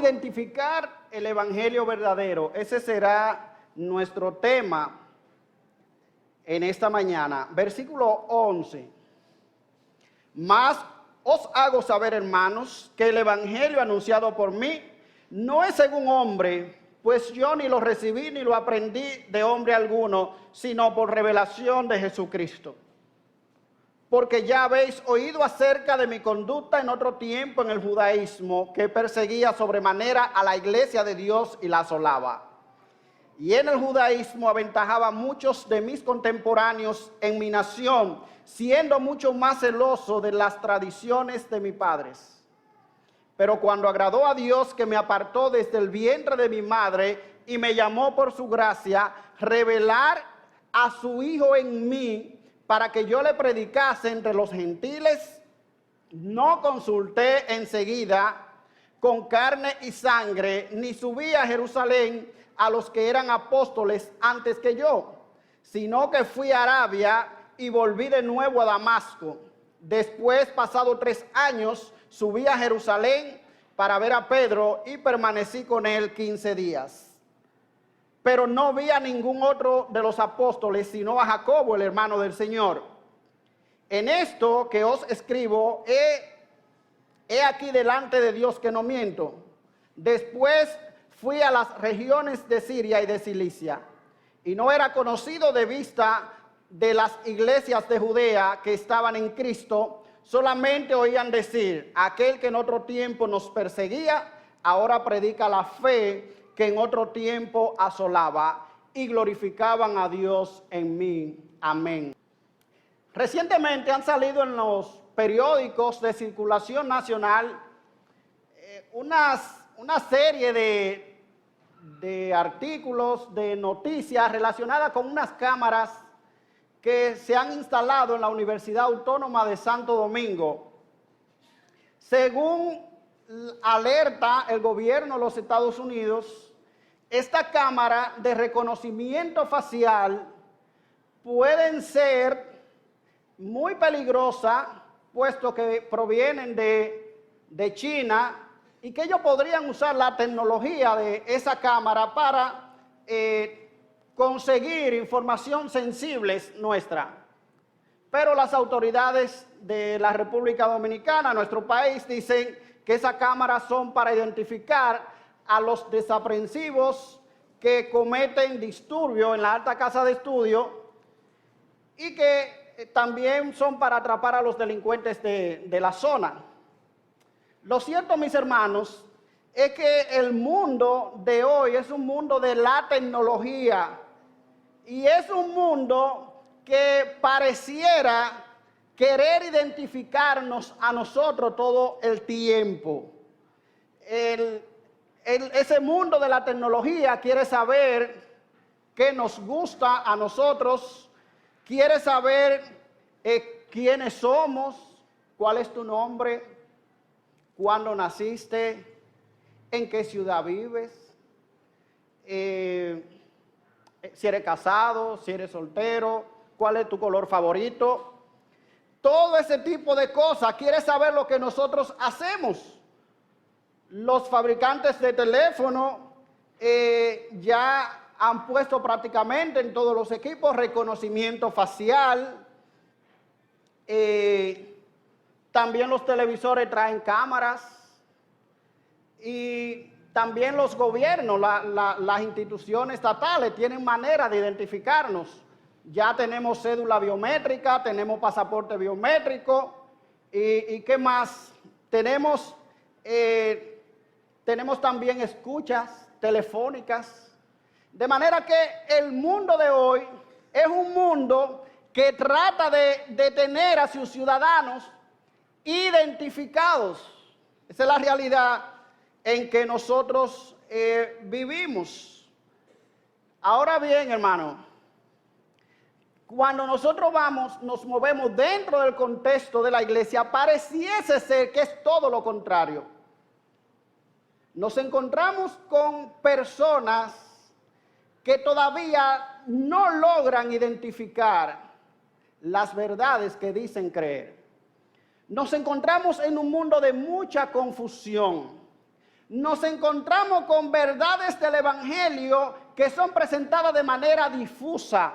identificar el evangelio verdadero. Ese será nuestro tema en esta mañana. Versículo 11. Mas os hago saber, hermanos, que el evangelio anunciado por mí no es según hombre, pues yo ni lo recibí ni lo aprendí de hombre alguno, sino por revelación de Jesucristo. Porque ya habéis oído acerca de mi conducta en otro tiempo en el judaísmo, que perseguía sobremanera a la iglesia de Dios y la asolaba. Y en el judaísmo aventajaba a muchos de mis contemporáneos en mi nación, siendo mucho más celoso de las tradiciones de mis padres. Pero cuando agradó a Dios, que me apartó desde el vientre de mi madre y me llamó por su gracia, revelar a su Hijo en mí, para que yo le predicase entre los gentiles, no consulté enseguida con carne y sangre, ni subí a Jerusalén a los que eran apóstoles antes que yo, sino que fui a Arabia y volví de nuevo a Damasco. Después, pasado 3 años, subí a Jerusalén para ver a Pedro y permanecí con él 15 días. Pero no vi a ningún otro de los apóstoles, sino a Jacobo, el hermano del Señor. En esto que os escribo, he aquí delante de Dios que no miento. Después fui a las regiones de Siria y de Cilicia, y no era conocido de vista de las iglesias de Judea que estaban en Cristo. Solamente oían decir: aquel que en otro tiempo nos perseguía, ahora predica la fe que en otro tiempo asolaba, y glorificaban a Dios en mí. Amén. Recientemente han salido en los periódicos de circulación nacional una serie de artículos, de noticias relacionadas con unas cámaras que se han instalado en la Universidad Autónoma de Santo Domingo. Según alerta el gobierno de los Estados Unidos, esta cámara de reconocimiento facial pueden ser muy peligrosas, puesto que provienen de China, y que ellos podrían usar la tecnología de esa cámara para conseguir información sensible nuestra. Pero las autoridades de la República Dominicana, nuestro país, dicen que esas cámaras son para identificar a los desaprensivos que cometen disturbio en la alta casa de estudio, y que también son para atrapar a los delincuentes de la zona. Lo cierto, mis hermanos, es que el mundo de hoy es un mundo de la tecnología, y es un mundo que pareciera querer identificarnos a nosotros todo el tiempo. Ese mundo de la tecnología quiere saber qué nos gusta a nosotros, quiere saber quiénes somos, cuál es tu nombre, cuándo naciste, en qué ciudad vives, si eres casado, si eres soltero, cuál es tu color favorito. Todo ese tipo de cosas quiere saber lo que nosotros hacemos. Los fabricantes de teléfono ya han puesto prácticamente en todos los equipos reconocimiento facial. También los televisores traen cámaras, y también los gobiernos, las instituciones estatales tienen manera de identificarnos. Ya tenemos cédula biométrica, tenemos pasaporte biométrico, y ¿qué más? Tenemos también escuchas telefónicas. De manera que el mundo de hoy es un mundo que trata de tener a sus ciudadanos identificados. Esa es la realidad en que nosotros vivimos. Ahora bien, hermano, cuando nosotros nos movemos dentro del contexto de la iglesia, pareciese ser que es todo lo contrario. Nos encontramos con personas que todavía no logran identificar las verdades que dicen creer. Nos encontramos en un mundo de mucha confusión. nos encontramos con verdades del Evangelio que son presentadas de manera difusa,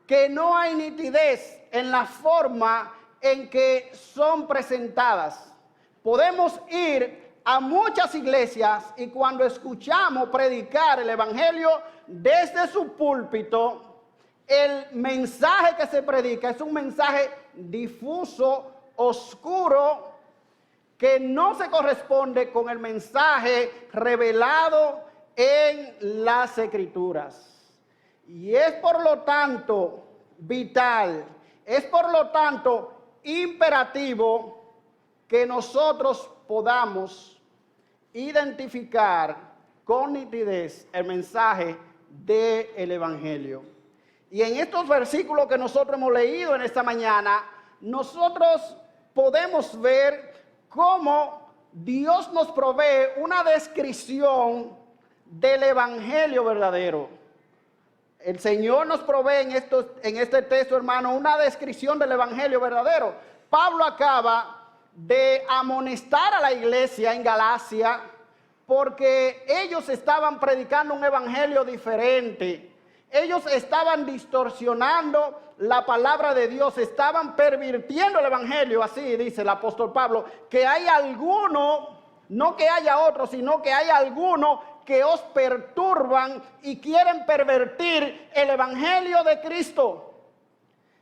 que no hay nitidez en la forma en que son presentadas. Podemos ir a muchas iglesias y cuando escuchamos predicar el Evangelio desde su púlpito, el mensaje que se predica es un mensaje difuso, oscuro, que no se corresponde con el mensaje revelado en las Escrituras. Y es por lo tanto vital, es por lo tanto imperativo que nosotros podamos identificar con nitidez el mensaje del Evangelio. Y en estos versículos que nosotros hemos leído en esta mañana, nosotros podemos ver cómo Dios nos provee una descripción del Evangelio verdadero. El Señor nos provee en este texto, hermano, una descripción del Evangelio verdadero. Pablo acaba de amonestar a la iglesia en Galacia porque ellos estaban predicando un evangelio diferente. Ellos estaban distorsionando la palabra de Dios, estaban pervirtiendo el evangelio, así dice el apóstol Pablo, que hay alguno, no que haya otro, sino que hay alguno que os perturban y quieren pervertir el evangelio de Cristo.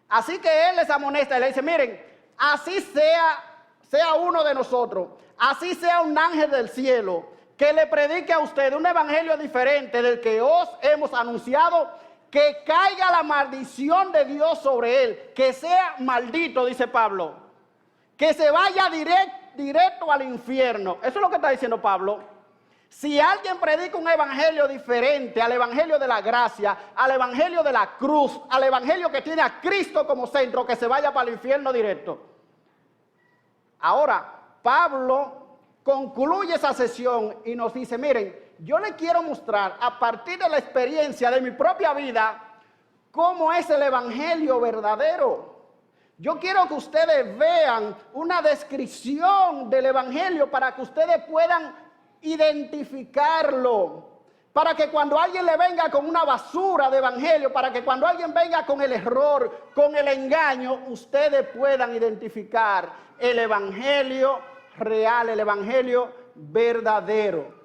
Así que él les amonesta y le dice, miren, así sea uno de nosotros, así sea un ángel del cielo, que le predique a usted un evangelio diferente del que os hemos anunciado, que caiga la maldición de Dios sobre él, que sea maldito, dice Pablo, que se vaya directo al infierno. Eso es lo que está diciendo Pablo. Si alguien predica un evangelio diferente al evangelio de la gracia, al evangelio de la cruz, al evangelio que tiene a Cristo como centro, que se vaya para el infierno directo. Ahora, Pablo concluye esa sesión y nos dice, miren, yo les quiero mostrar a partir de la experiencia de mi propia vida cómo es el evangelio verdadero. Yo quiero que ustedes vean una descripción del evangelio para que ustedes puedan identificarlo. Para que cuando alguien le venga con una basura de evangelio, para que cuando alguien venga con el error, con el engaño, ustedes puedan identificar el evangelio real, el evangelio verdadero.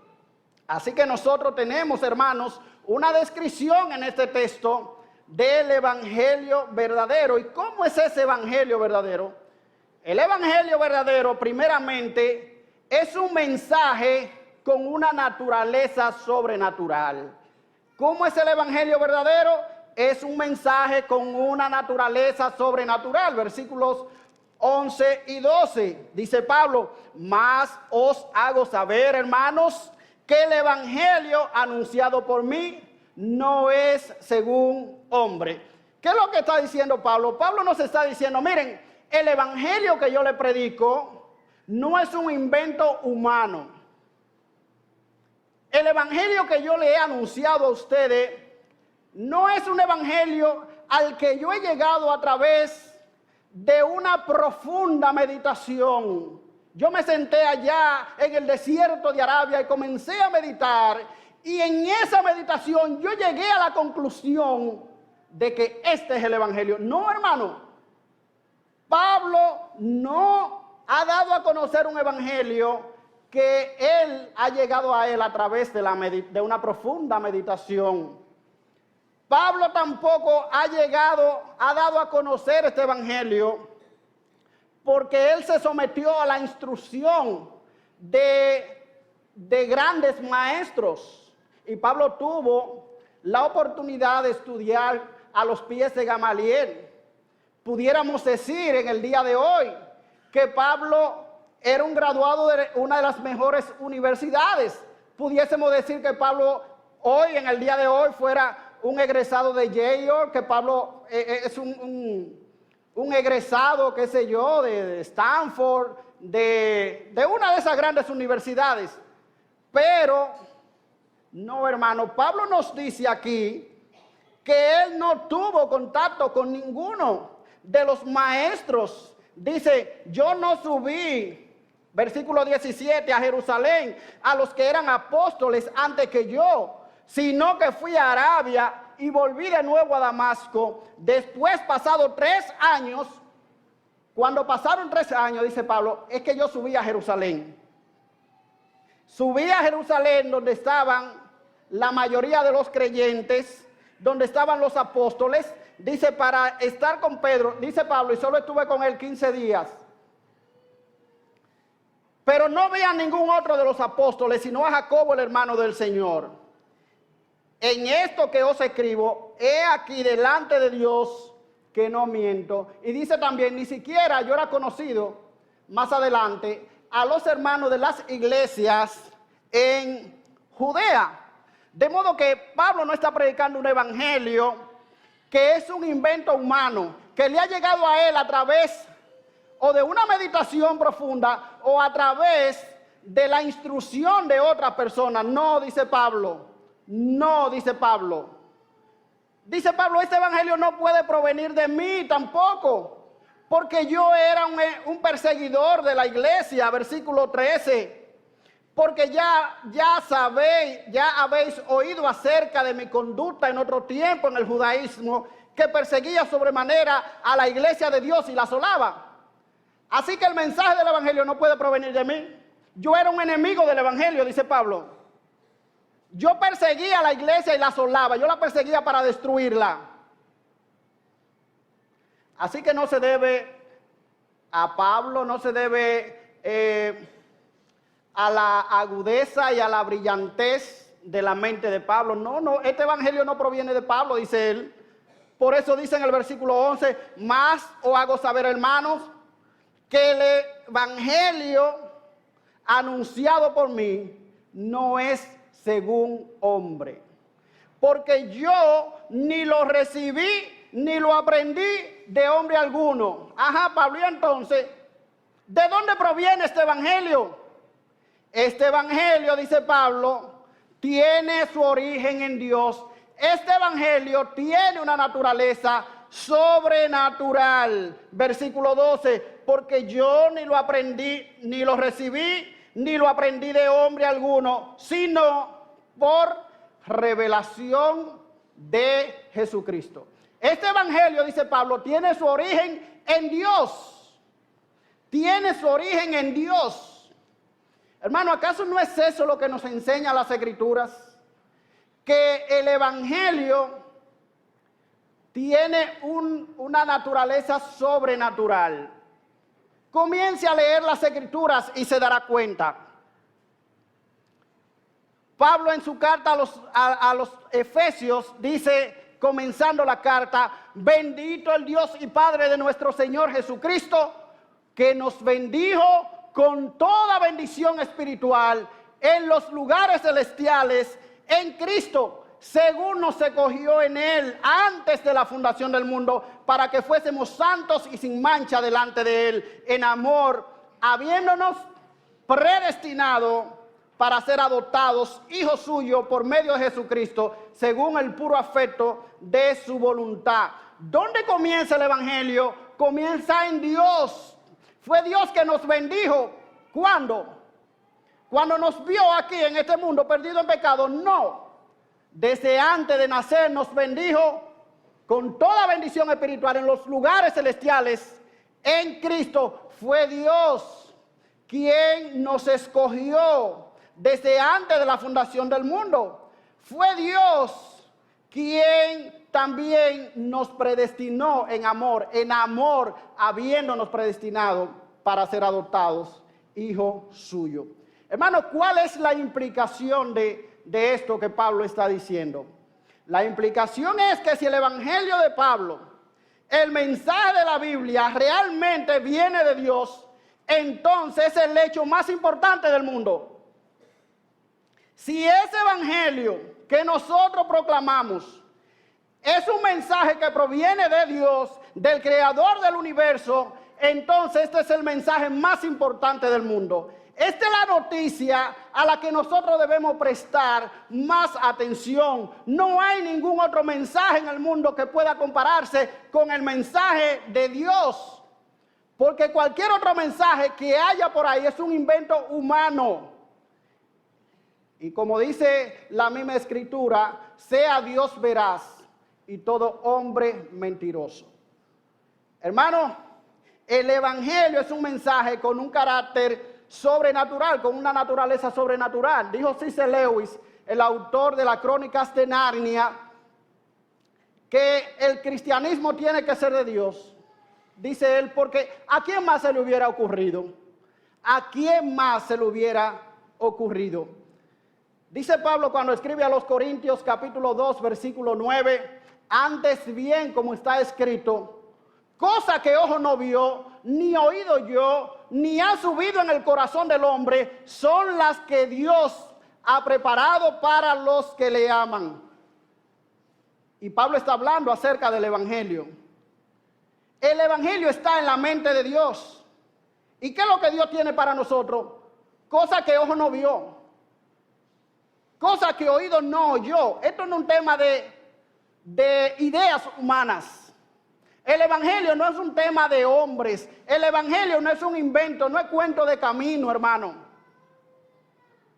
Así que nosotros tenemos, hermanos, una descripción en este texto del evangelio verdadero. ¿Y cómo es ese evangelio verdadero? El evangelio verdadero, primeramente, es un mensaje con una naturaleza sobrenatural. ¿Cómo es el evangelio verdadero? Es un mensaje con una naturaleza sobrenatural. Versículos 11 y 12, dice Pablo, mas os hago saber, hermanos, que el evangelio anunciado por mí no es según hombre. ¿Qué es lo que está diciendo Pablo? Pablo nos está diciendo, miren, el evangelio que yo le predico no es un invento humano. El evangelio que yo le he anunciado a ustedes no es un evangelio al que yo he llegado a través de una profunda meditación. Yo me senté allá en el desierto de Arabia y comencé a meditar, y en esa meditación yo llegué a la conclusión de que este es el evangelio. No, hermano, Pablo no ha dado a conocer un evangelio que él ha llegado a él a través de una profunda meditación. Pablo tampoco ha dado a conocer este evangelio porque él se sometió a la instrucción de grandes maestros. Y Pablo tuvo la oportunidad de estudiar a los pies de Gamaliel. Pudiéramos decir en el día de hoy que Pablo era un graduado de una de las mejores universidades. Pudiésemos decir que Pablo hoy, en el día de hoy, fuera un egresado de Yale, que Pablo es un egresado, qué sé yo, de Stanford, de una de esas grandes universidades. Pero, no, hermano, Pablo nos dice aquí que él no tuvo contacto con ninguno de los maestros. Dice, yo no subí versículo 17, a Jerusalén, a los que eran apóstoles antes que yo, sino que fui a Arabia y volví de nuevo a Damasco. Después, pasado 3 años, cuando pasaron 3 años, dice Pablo, es que yo subí a Jerusalén. Subí a Jerusalén donde estaban la mayoría de los creyentes, donde estaban los apóstoles, dice, para estar con Pedro, dice Pablo, y solo estuve con él 15 días. Pero no vi a ningún otro de los apóstoles, sino a Jacobo, el hermano del Señor. En esto que os escribo, he aquí delante de Dios que no miento. Y dice también, ni siquiera yo era conocido más adelante a los hermanos de las iglesias en Judea. De modo que Pablo no está predicando un evangelio que es un invento humano, que le ha llegado a él a través o de una meditación profunda o a través de la instrucción de otra persona. No, dice Pablo. No, dice Pablo. Dice Pablo, este evangelio no puede provenir de mí tampoco, porque yo era un perseguidor de la iglesia, versículo 13. Porque ya habéis oído acerca de mi conducta en otro tiempo en el judaísmo, que perseguía sobremanera a la iglesia de Dios y la asolaba. Así que el mensaje del evangelio no puede provenir de mí. Yo era un enemigo del evangelio, dice Pablo. Yo perseguía a la iglesia y la asolaba. Yo la perseguía para destruirla. Así que no se debe a Pablo, no se debe a la agudeza y a la brillantez de la mente de Pablo. No, este evangelio no proviene de Pablo, dice él. Por eso dice en el versículo 11, más os hago saber, hermanos, que el evangelio anunciado por mí no es según hombre, porque yo ni lo recibí ni lo aprendí de hombre alguno. Ajá, Pablo, y entonces, ¿de dónde proviene este evangelio? Este evangelio, dice Pablo, tiene su origen en Dios. Este evangelio tiene una naturaleza sobrenatural. Versículo 12, porque yo ni lo aprendí, ni lo recibí, ni lo aprendí de hombre alguno, sino por revelación de Jesucristo. Este evangelio, dice Pablo, tiene su origen en Dios. Tiene su origen en Dios. Hermano, ¿acaso no es eso lo que nos enseña las Escrituras? Que el evangelio tiene una naturaleza sobrenatural. Comience a leer las Escrituras y se dará cuenta. Pablo en su carta a los Efesios dice, comenzando la carta, bendito el Dios y Padre de nuestro Señor Jesucristo, que nos bendijo con toda bendición espiritual en los lugares celestiales en Cristo, según nos escogió en Él antes de la fundación del mundo, para que fuésemos santos y sin mancha delante de Él, en amor, habiéndonos predestinado para ser adoptados hijos suyos por medio de Jesucristo, según el puro afecto de su voluntad. ¿Dónde comienza el evangelio? Comienza en Dios. Fue Dios que nos bendijo. ¿Cuándo? Cuando nos vio aquí en este mundo perdido en pecado. No. Desde antes de nacer nos bendijo con toda bendición espiritual en los lugares celestiales en Cristo. Fue Dios quien nos escogió desde antes de la fundación del mundo. Fue Dios quien también nos predestinó en amor habiéndonos predestinado para ser adoptados hijos suyos. Hermano, ¿cuál es la implicación de esto que Pablo está diciendo? La implicación es que si el evangelio de Pablo, el mensaje de la Biblia realmente viene de Dios, entonces es el hecho más importante del mundo. Si ese evangelio que nosotros proclamamos es un mensaje que proviene de Dios, del creador del universo, entonces este es el mensaje más importante del mundo. Esta es la noticia a la que nosotros debemos prestar más atención. No hay ningún otro mensaje en el mundo que pueda compararse con el mensaje de Dios. Porque cualquier otro mensaje que haya por ahí es un invento humano. Y como dice la misma escritura, sea Dios veraz y todo hombre mentiroso. Hermano, el evangelio es un mensaje con un carácter sobrenatural, con una naturaleza sobrenatural. Dijo C.S. Lewis, el autor de las Crónicas de Narnia, que el cristianismo tiene que ser de Dios. Dice él, porque ¿a quién más se le hubiera ocurrido? ¿A quién más se le hubiera ocurrido? Dice Pablo cuando escribe a los Corintios capítulo 2 versículo 9, antes bien como está escrito, cosa que ojo no vio, ni oído yo, ni ha subido en el corazón del hombre, son las que Dios ha preparado para los que le aman. Y Pablo está hablando acerca del evangelio. El evangelio está en la mente de Dios. ¿Y qué es lo que Dios tiene para nosotros? Cosa que ojo no vio, cosa que oído no oyó. Esto no es un tema de ideas humanas. El evangelio no es un tema de hombres. El evangelio no es un invento, no es cuento de camino, hermano.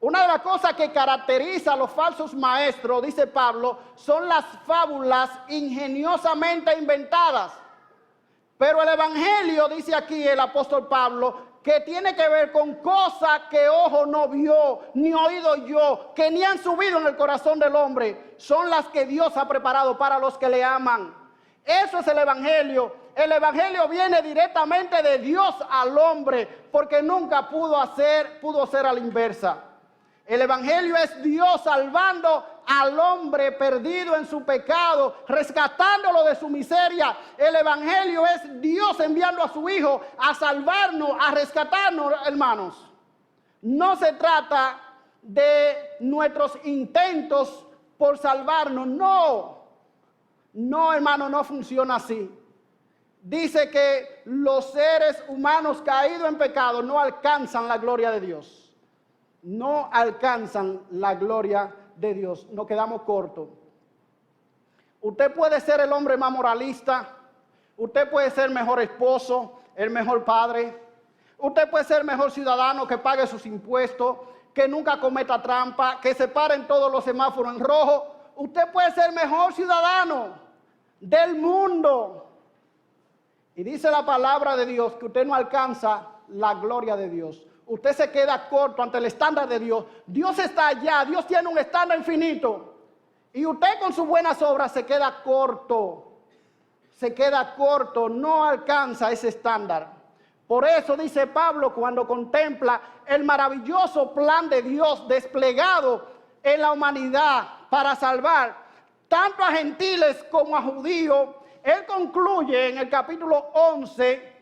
Una de las cosas que caracteriza a los falsos maestros, dice Pablo, son las fábulas ingeniosamente inventadas. Pero el evangelio, dice aquí el apóstol Pablo, que tiene que ver con cosas que ojo no vio, ni oído yo, que ni han subido en el corazón del hombre, son las que Dios ha preparado para los que le aman. Eso es el evangelio. El evangelio viene directamente de Dios al hombre, porque nunca pudo ser a la inversa. El evangelio es Dios salvando al hombre perdido en su pecado, rescatándolo de su miseria. El evangelio es Dios enviando a su Hijo a salvarnos, a rescatarnos, hermanos. No se trata de nuestros intentos por salvarnos, no, hermano, no funciona así. Dice que los seres humanos caídos en pecado no alcanzan la gloria de Dios. No alcanzan la gloria de Dios. Nos quedamos cortos. Usted puede ser el hombre más moralista. Usted puede ser el mejor esposo, el mejor padre. Usted puede ser el mejor ciudadano que pague sus impuestos, que nunca cometa trampa, que se pare en todos los semáforos en rojo. Usted puede ser el mejor ciudadano del mundo. Y dice la palabra de Dios que usted no alcanza la gloria de Dios. Usted se queda corto ante el estándar de Dios. Dios está allá, Dios tiene un estándar infinito. Y usted con sus buenas obras se queda corto. No alcanza ese estándar. Por eso dice Pablo cuando contempla el maravilloso plan de Dios desplegado en la humanidad para salvar tanto a gentiles como a judíos, él concluye en el capítulo 11,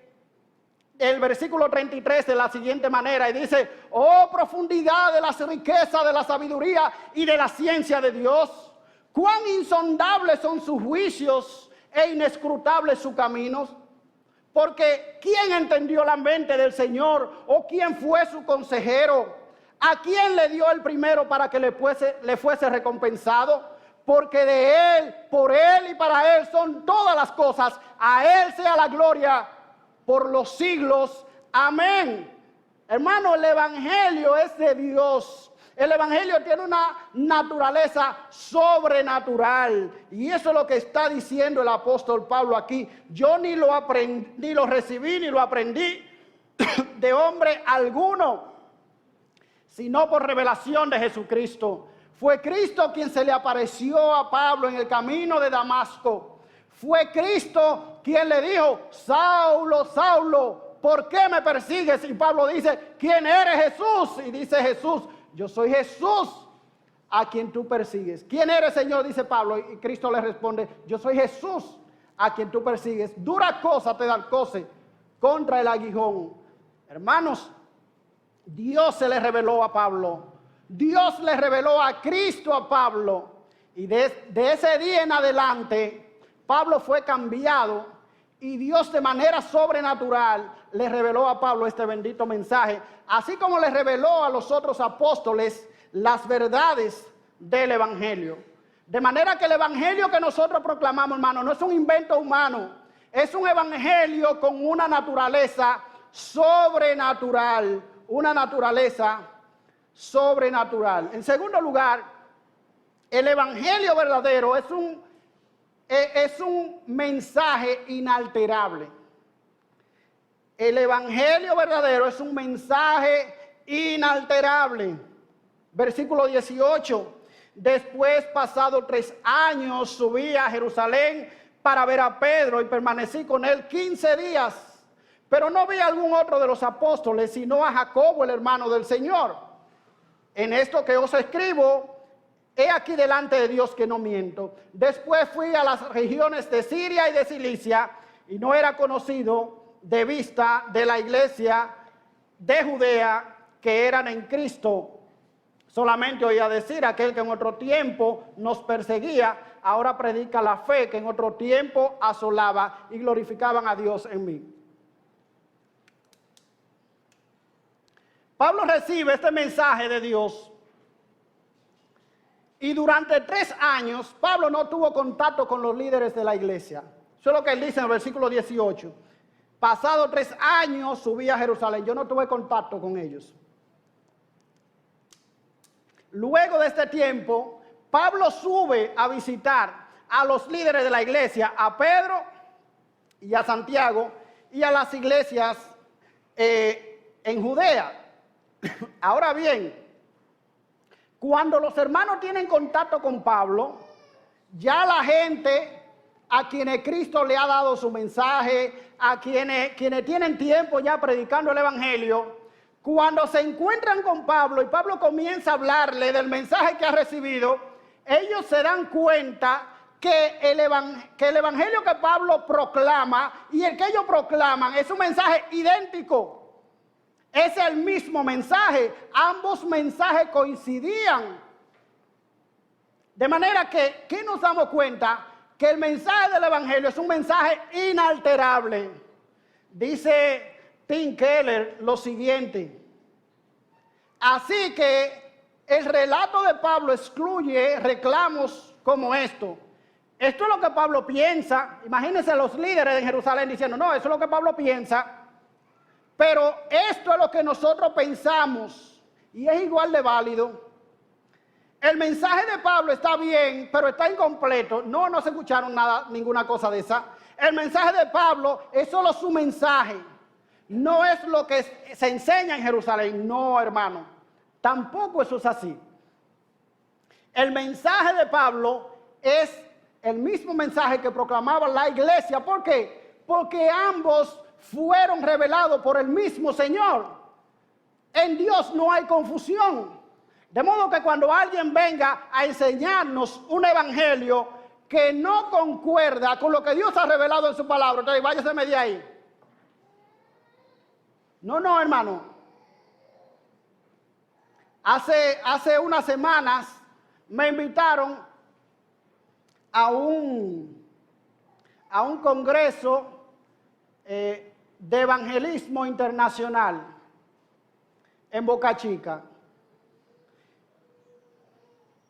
el versículo 33 de la siguiente manera y dice, oh profundidad de las riquezas de la sabiduría y de la ciencia de Dios, cuán insondables son sus juicios e inescrutables sus caminos. Porque ¿quién entendió la mente del Señor? ¿O quién fue su consejero? ¿A quién le dio el primero para que le fuese recompensado? Porque de Él, por Él y para Él son todas las cosas. A Él sea la gloria por los siglos. Amén. Hermano, el evangelio es de Dios. El evangelio tiene una naturaleza sobrenatural. Y eso es lo que está diciendo el apóstol Pablo aquí. Yo ni lo recibí, ni lo aprendí de hombre alguno, sino por revelación de Jesucristo. Fue Cristo quien se le apareció a Pablo en el camino de Damasco. Fue Cristo quien le dijo, Saulo, Saulo, ¿por qué me persigues? Y Pablo dice, ¿quién eres, Jesús? Y dice Jesús, yo soy Jesús a quien tú persigues. ¿Quién eres, Señor? Dice Pablo. Y Cristo le responde, yo soy Jesús a quien tú persigues. Dura cosa te da cose contra el aguijón. Hermanos, Dios se le reveló a Pablo. Dios le reveló a Cristo a Pablo. Y de ese día en adelante, Pablo fue cambiado. Y Dios de manera sobrenatural le reveló a Pablo este bendito mensaje, así como le reveló a los otros apóstoles las verdades del evangelio. De manera que el evangelio que nosotros proclamamos, hermano, no es un invento humano. es un evangelio con una naturaleza sobrenatural, una naturaleza sobrenatural. En segundo lugar, el evangelio verdadero es un mensaje inalterable. El evangelio verdadero es un mensaje inalterable. Versículo 18. Después, pasados 3 años, subí a Jerusalén para ver a Pedro y permanecí con él 15 días. Pero no vi a algún otro de los apóstoles, sino a Jacobo, el hermano del Señor. En esto que os escribo, he aquí delante de Dios que no miento. Después fui a las regiones de Siria y de Cilicia, y no era conocido de vista de la iglesia de Judea que eran en Cristo. Solamente oía decir aquel que en otro tiempo nos perseguía, ahora predica la fe que en otro tiempo asolaba, y glorificaban a Dios en mí. Pablo recibe este mensaje de Dios y durante 3 años Pablo no tuvo contacto con los líderes de la iglesia. Eso es lo que él dice en el versículo 18. Pasado 3 años subí a Jerusalén. Yo no tuve contacto con ellos. Luego de este tiempo, Pablo sube a visitar a los líderes de la iglesia, a Pedro y a Santiago, y a las iglesias en Judea. Ahora bien, cuando los hermanos tienen contacto con Pablo, ya la gente a quienes Cristo le ha dado su mensaje, a quienes tienen tiempo ya predicando el evangelio, cuando se encuentran con Pablo y Pablo comienza a hablarle del mensaje que ha recibido, ellos se dan cuenta que el evangelio que Pablo proclama y el que ellos proclaman es un mensaje idéntico. Es el mismo mensaje. Ambos mensajes coincidían. De manera que, ¿qué nos damos cuenta? Que el mensaje del evangelio es un mensaje inalterable. Dice Tim Keller lo siguiente: así que el relato de Pablo excluye reclamos como esto. Esto es lo que Pablo piensa. Imagínense los líderes de Jerusalén diciendo, no, eso es lo que Pablo piensa, pero esto es lo que nosotros pensamos y es igual de válido. El mensaje de Pablo está bien, pero está incompleto. No se escucharon nada, ninguna cosa de esa. El mensaje de Pablo es solo su mensaje. No es lo que se enseña en Jerusalén. No, hermano. Tampoco eso es así. El mensaje de Pablo es el mismo mensaje que proclamaba la iglesia. ¿Por qué? Porque ambos fueron revelados por el mismo Señor. En Dios no hay confusión. De modo que cuando alguien venga a enseñarnos un evangelio que no concuerda con lo que Dios ha revelado en su palabra, entonces váyaseme de ahí. No, hermano. Hace unas semanas me invitaron a un congreso de evangelismo internacional en Boca Chica.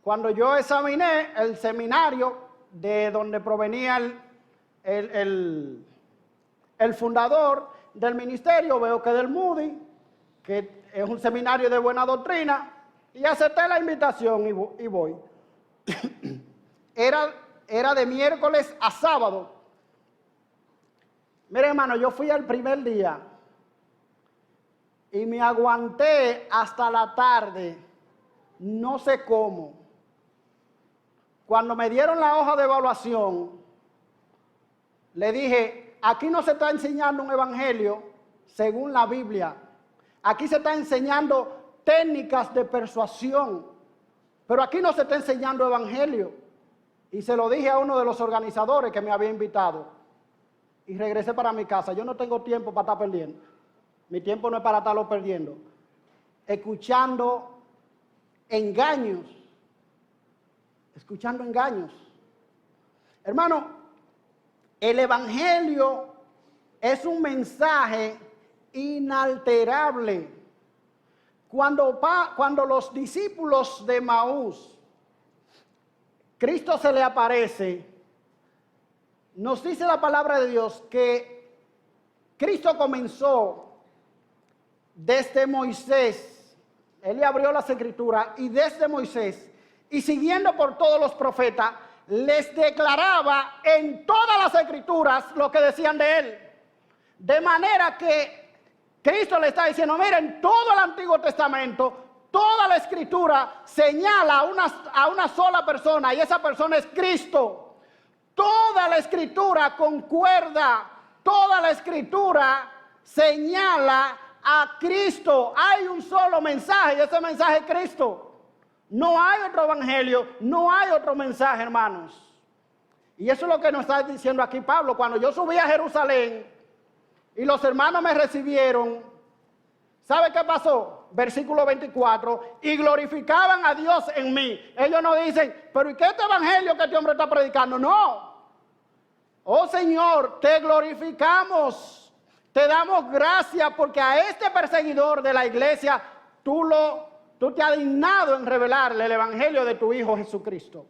Cuando yo examiné el seminario de donde provenía el fundador del ministerio, veo que del Moody, que es un seminario de buena doctrina, y acepté la invitación y voy. Era de miércoles a sábado. Mire, hermano, yo fui el primer día y me aguanté hasta la tarde, no sé cómo. Cuando me dieron la hoja de evaluación, le dije, aquí no se está enseñando un evangelio según la Biblia. Aquí se está enseñando técnicas de persuasión, pero aquí no se está enseñando evangelio. Y se lo dije a uno de los organizadores que me había invitado. Y regresé para mi casa. Yo no tengo tiempo para estar perdiendo. Mi tiempo no es para estarlo perdiendo. Escuchando engaños. Hermano, el evangelio es un mensaje inalterable. Cuando los discípulos de Maús, Cristo se le aparece, nos dice la palabra de Dios que Cristo comenzó desde Moisés. Él le abrió las escrituras y desde Moisés y siguiendo por todos los profetas, les declaraba en todas las escrituras lo que decían de él. De manera que Cristo le está diciendo, miren, todo el Antiguo Testamento, toda la escritura señala a una sola persona y esa persona es Cristo. Toda la escritura concuerda, toda la escritura señala a Cristo. Hay un solo mensaje y ese mensaje es Cristo. No hay otro evangelio, no hay otro mensaje, hermanos. Y eso es lo que nos está diciendo aquí Pablo. Cuando yo subí a Jerusalén y los hermanos me recibieron, ¿sabe qué pasó? Versículo 24, y glorificaban a Dios en mí. Ellos no dicen, pero ¿y qué este evangelio que este hombre está predicando? No. Oh Señor, te glorificamos, te damos gracias porque a este perseguidor de la iglesia tú te has dignado en revelarle el evangelio de tu Hijo Jesucristo.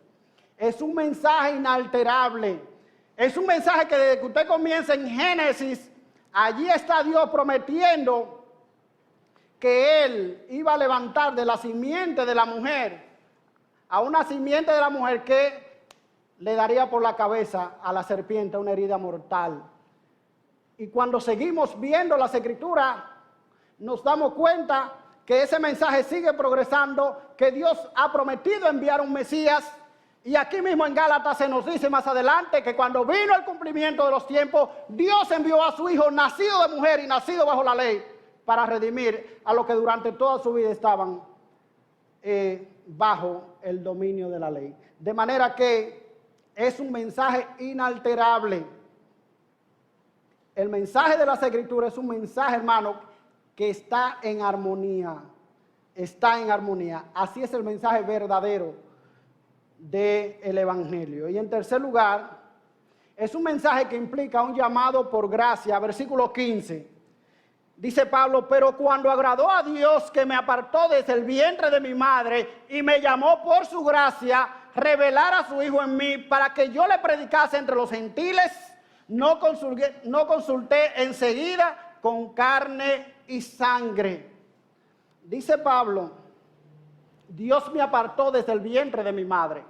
Es un mensaje inalterable. Es un mensaje que desde que usted comienza en Génesis, allí está Dios prometiendo que Él iba a levantar de la simiente de la mujer, a una simiente de la mujer que le daría por la cabeza a la serpiente una herida mortal. Y cuando seguimos viendo las escrituras, nos damos cuenta que ese mensaje sigue progresando, que Dios ha prometido enviar un Mesías. Y aquí mismo en Gálatas se nos dice más adelante que cuando vino el cumplimiento de los tiempos, Dios envió a su Hijo nacido de mujer y nacido bajo la ley para redimir a los que durante toda su vida estaban bajo el dominio de la ley. De manera que es un mensaje inalterable. El mensaje de las Escrituras es un mensaje, hermano, que está en armonía. Está en armonía. Así es el mensaje verdadero del Evangelio. Y en tercer lugar, es un mensaje que implica un llamado por gracia. Versículo 15. Dice Pablo, pero cuando agradó a Dios que me apartó desde el vientre de mi madre y me llamó por su gracia, revelar a su Hijo en mí para que yo le predicase entre los gentiles, no consulté enseguida con carne y sangre. Dice Pablo, Dios me apartó desde el vientre de mi madre.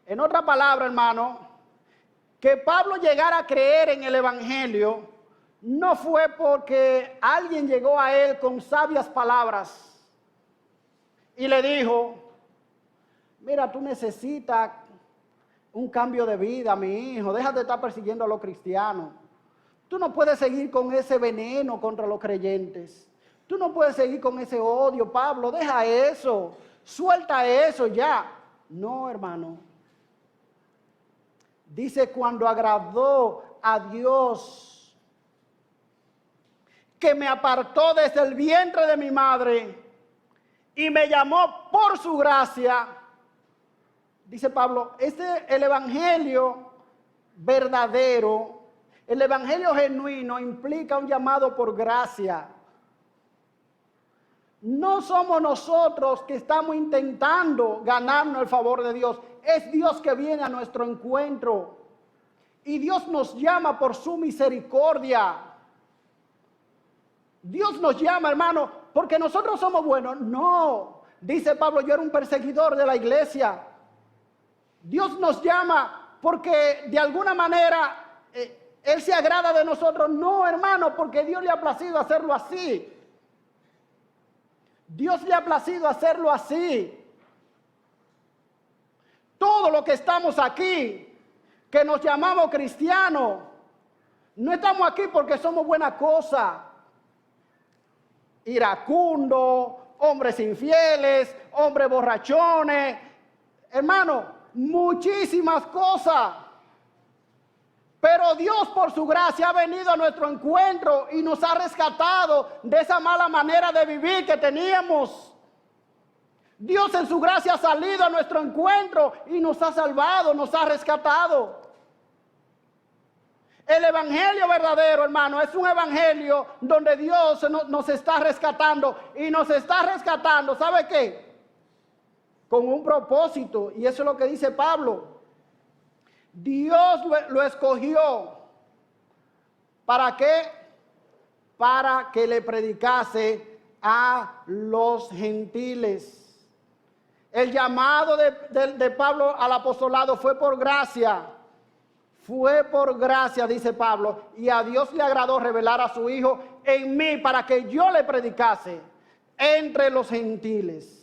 En otra palabra, hermano, que Pablo llegara a creer en el Evangelio no fue porque alguien llegó a él con sabias palabras y le dijo, mira, tú necesitas un cambio de vida, mi hijo, deja de estar persiguiendo a los cristianos. Tú no puedes seguir con ese veneno contra los creyentes. Tú no puedes seguir con ese odio, Pablo, deja eso, suelta eso ya. No, hermano. Dice, cuando agradó a Dios, que me apartó desde el vientre de mi madre y me llamó por su gracia. Dice Pablo, el evangelio verdadero, el evangelio genuino implica un llamado por gracia. No somos nosotros que estamos intentando ganarnos el favor de Dios. Es Dios que viene a nuestro encuentro. Y Dios nos llama por su misericordia. Dios nos llama, hermano, porque nosotros somos buenos. No, dice Pablo, yo era un perseguidor de la iglesia. Dios nos llama porque de alguna manera Él se agrada de nosotros. No, hermano, porque Dios le ha placido hacerlo así. Dios le ha placido hacerlo así. Todo lo que estamos aquí, que nos llamamos cristianos, no estamos aquí porque somos buena cosa. Iracundo, hombres infieles, hombres borrachones, hermano, muchísimas cosas. Pero Dios por su gracia ha venido a nuestro encuentro y nos ha rescatado de esa mala manera de vivir que teníamos. Dios en su gracia ha salido a nuestro encuentro y nos ha salvado, nos ha rescatado. El evangelio verdadero, hermano, es un evangelio donde Dios nos está rescatando. Y nos está rescatando, ¿sabe qué? Con un propósito. Y eso es lo que dice Pablo. Dios lo escogió. ¿Para qué? Para que le predicase a los gentiles. El llamado de Pablo al apostolado fue por gracia. Fue por gracia, dice Pablo, y a Dios le agradó revelar a su Hijo en mí para que yo le predicase entre los gentiles.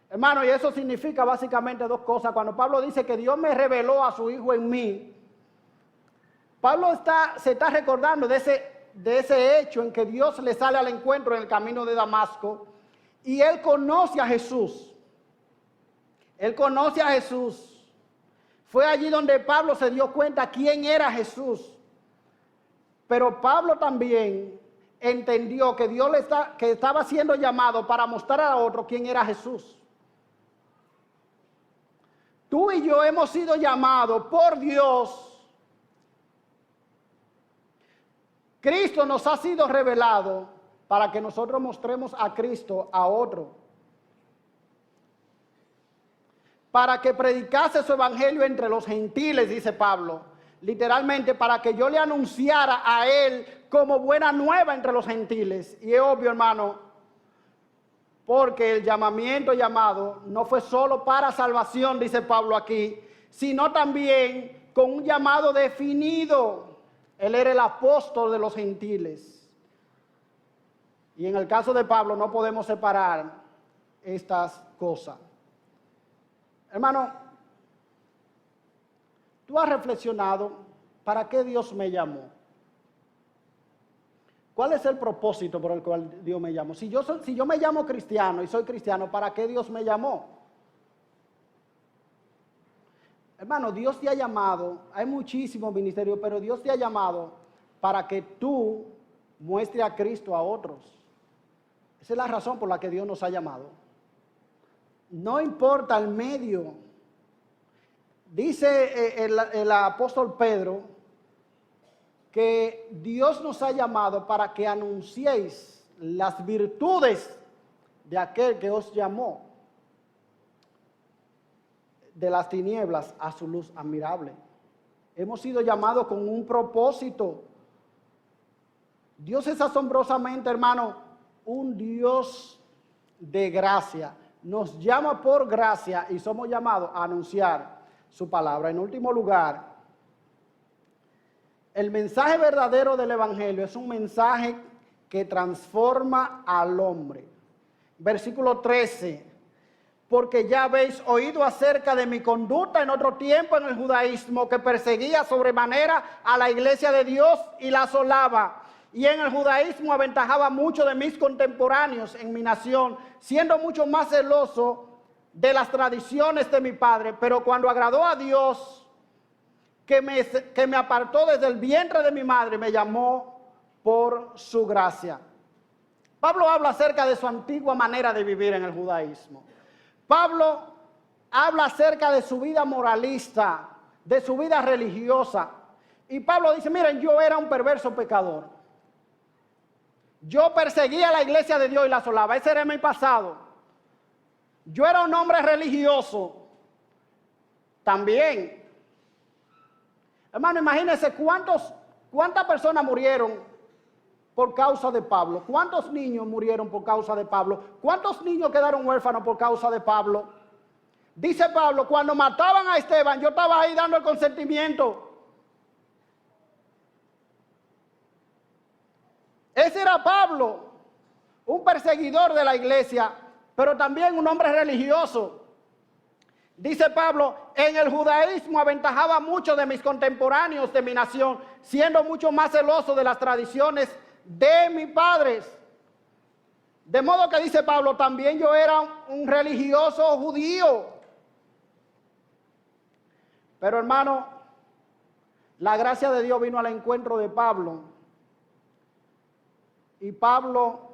Hermano, y eso significa básicamente dos cosas. Cuando Pablo dice que Dios me reveló a su Hijo en mí, Pablo se está recordando de ese hecho en que Dios le sale al encuentro en el camino de Damasco y él conoce a Jesús. Él conoce a Jesús. Fue allí donde Pablo se dio cuenta quién era Jesús. Pero Pablo también entendió que Dios que estaba siendo llamado para mostrar a otro quién era Jesús. Tú y yo hemos sido llamados por Dios. Cristo nos ha sido revelado para que nosotros mostremos a Cristo a otro. Para que predicase su evangelio entre los gentiles, dice Pablo. Literalmente, para que yo le anunciara a él como buena nueva entre los gentiles. Y es obvio, hermano, porque el llamado no fue solo para salvación, dice Pablo aquí, sino también con un llamado definido. Él era el apóstol de los gentiles. Y en el caso de Pablo no podemos separar estas cosas. Hermano, ¿tú has reflexionado para qué Dios me llamó? ¿Cuál es el propósito por el cual Dios me llamó? Si yo me llamo cristiano y soy cristiano, ¿para qué Dios me llamó? Hermano, Dios te ha llamado, hay muchísimos ministerios, pero Dios te ha llamado para que tú muestres a Cristo a otros. Esa es la razón por la que Dios nos ha llamado. No importa el medio. Dice el apóstol Pedro que Dios nos ha llamado para que anunciéis las virtudes de aquel que os llamó de las tinieblas a su luz admirable. Hemos sido llamados con un propósito. Dios es asombrosamente, hermano, un Dios de gracia. Nos llama por gracia y somos llamados a anunciar su palabra. En último lugar, el mensaje verdadero del evangelio es un mensaje que transforma al hombre. Versículo 13. Porque ya habéis oído acerca de mi conducta en otro tiempo en el judaísmo, que perseguía sobremanera a la iglesia de Dios y la asolaba. Y en el judaísmo aventajaba mucho de mis contemporáneos en mi nación, siendo mucho más celoso de las tradiciones de mi padre. Pero cuando agradó a Dios, que me apartó desde el vientre de mi madre, me llamó por su gracia. Pablo habla acerca de su antigua manera de vivir en el judaísmo. Pablo habla acerca de su vida moralista, de su vida religiosa. Y Pablo dice, miren, yo era un perverso pecador. Yo perseguía a la iglesia de Dios y la asolaba. Ese era mi pasado. Yo era un hombre religioso. También. Hermano, imagínense cuántas personas murieron por causa de Pablo. ¿Cuántos niños murieron por causa de Pablo? ¿Cuántos niños quedaron huérfanos por causa de Pablo? Dice Pablo, cuando mataban a Esteban, yo estaba ahí dando el consentimiento. Ese era Pablo, un perseguidor de la iglesia, pero también un hombre religioso. Dice Pablo, en el judaísmo aventajaba mucho de mis contemporáneos de mi nación, siendo mucho más celoso de las tradiciones de mis padres. De modo que dice Pablo, también yo era un religioso judío. Pero hermano, la gracia de Dios vino al encuentro de Pablo. Y Pablo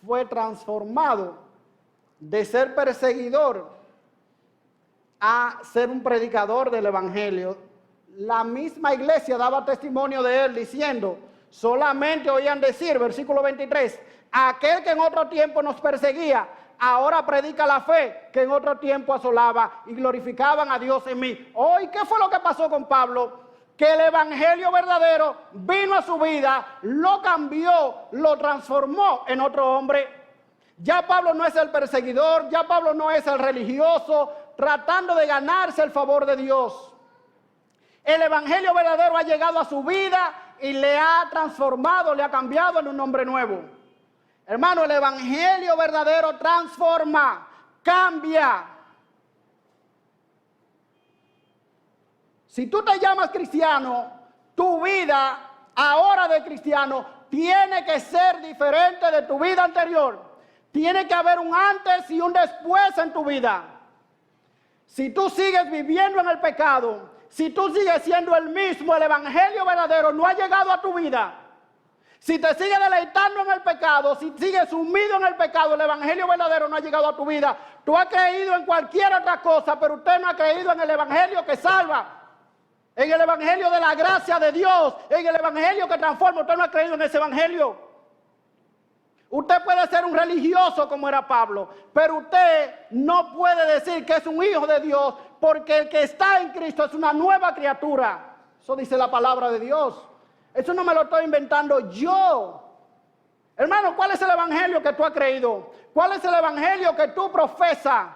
fue transformado de ser perseguidor a ser un predicador del evangelio. La misma iglesia daba testimonio de él diciendo, solamente oían decir, versículo 23, aquel que en otro tiempo nos perseguía, ahora predica la fe que en otro tiempo asolaba y glorificaban a Dios en mí. Hoy, ¿qué fue lo que pasó con Pablo? Que el evangelio verdadero vino a su vida, lo cambió, lo transformó en otro hombre. Ya Pablo no es el perseguidor, ya Pablo no es el religioso, tratando de ganarse el favor de Dios. El evangelio verdadero ha llegado a su vida y le ha transformado, le ha cambiado en un hombre nuevo. Hermano, el evangelio verdadero transforma, cambia. Si tú te llamas cristiano, tu vida ahora de cristiano tiene que ser diferente de tu vida anterior. Tiene que haber un antes y un después en tu vida. Si tú sigues viviendo en el pecado, si tú sigues siendo el mismo, el evangelio verdadero no ha llegado a tu vida. Si te sigues deleitando en el pecado, si sigues sumido en el pecado, el evangelio verdadero no ha llegado a tu vida. Tú has creído en cualquier otra cosa, pero usted no ha creído en el evangelio que salva, en el evangelio de la gracia de Dios, en el evangelio que transforma. Usted no ha creído en ese evangelio. Usted puede ser un religioso como era Pablo, pero usted no puede decir que es un hijo de Dios, porque el que está en Cristo es una nueva criatura. Eso dice la palabra de Dios. Eso no me lo estoy inventando yo. Hermano, ¿cuál es el evangelio que tú has creído? ¿Cuál es el evangelio que tú profesas?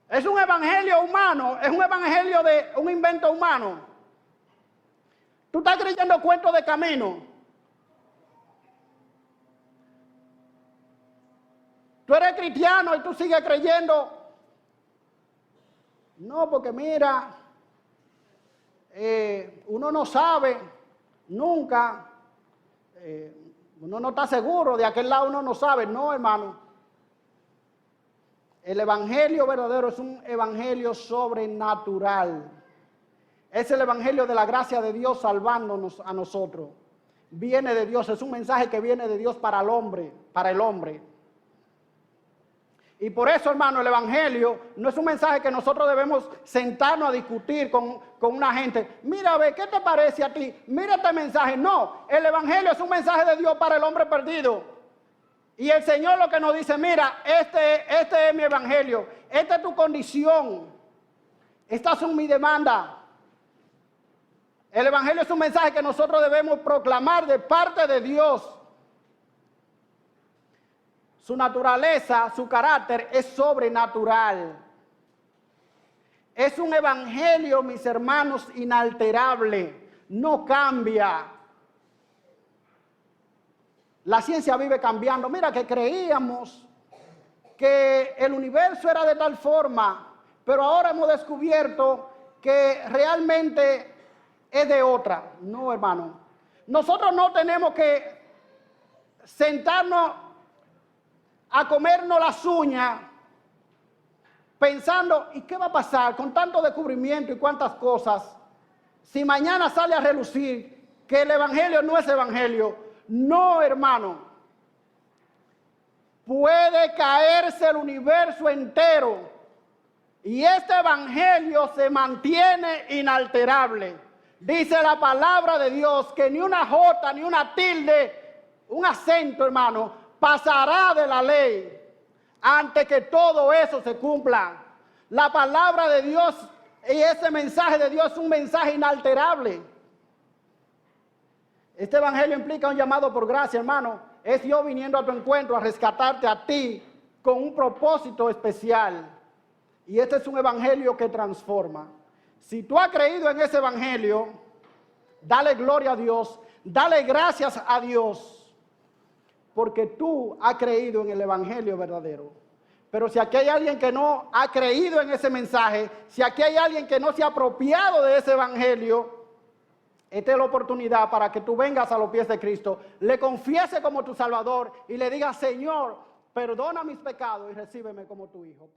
¿Es un evangelio humano? ¿Es un evangelio de un invento humano? ¿Tú estás creyendo cuentos de camino? Tú eres cristiano y tú sigues creyendo. No, porque mira, uno no sabe nunca, uno no está seguro, de aquel lado uno no sabe. No, hermano. El evangelio verdadero es un evangelio sobrenatural. Es el evangelio de la gracia de Dios salvándonos a nosotros. Viene de Dios, es un mensaje que viene de Dios para el hombre, para el hombre. Y por eso, hermano, el evangelio no es un mensaje que nosotros debemos sentarnos a discutir con una gente. Mira, a ver, ¿qué te parece a ti? Mira este mensaje. No, el evangelio es un mensaje de Dios para el hombre perdido. Y el Señor lo que nos dice, mira, este es mi evangelio, esta es tu condición, estas son mis demandas. El evangelio es un mensaje que nosotros debemos proclamar de parte de Dios. Su naturaleza, su carácter es sobrenatural. Es un evangelio, mis hermanos, inalterable, no cambia. La ciencia vive cambiando. Mira que creíamos que el universo era de tal forma, pero ahora hemos descubierto que realmente es de otra. No, hermano. Nosotros no tenemos que sentarnos a comernos las uñas pensando, ¿y qué va a pasar con tanto descubrimiento y cuántas cosas? Si mañana sale a relucir que el evangelio no es evangelio. No, hermano. Puede caerse el universo entero y este evangelio se mantiene inalterable. Dice la palabra de Dios que ni una jota, ni una tilde, un acento, hermano, pasará de la ley antes que todo eso se cumpla. La palabra de Dios y ese mensaje de Dios es un mensaje inalterable. Este evangelio implica un llamado por gracia, hermano. Es Dios viniendo a tu encuentro a rescatarte a ti con un propósito especial. Y este es un evangelio que transforma. Si tú has creído en ese evangelio, dale gloria a Dios, dale gracias a Dios, porque tú has creído en el evangelio verdadero. Pero si aquí hay alguien que no ha creído en ese mensaje, si aquí hay alguien que no se ha apropiado de ese evangelio, esta es la oportunidad para que tú vengas a los pies de Cristo, le confieses como tu Salvador y le digas, Señor, perdona mis pecados y recíbeme como tu Hijo.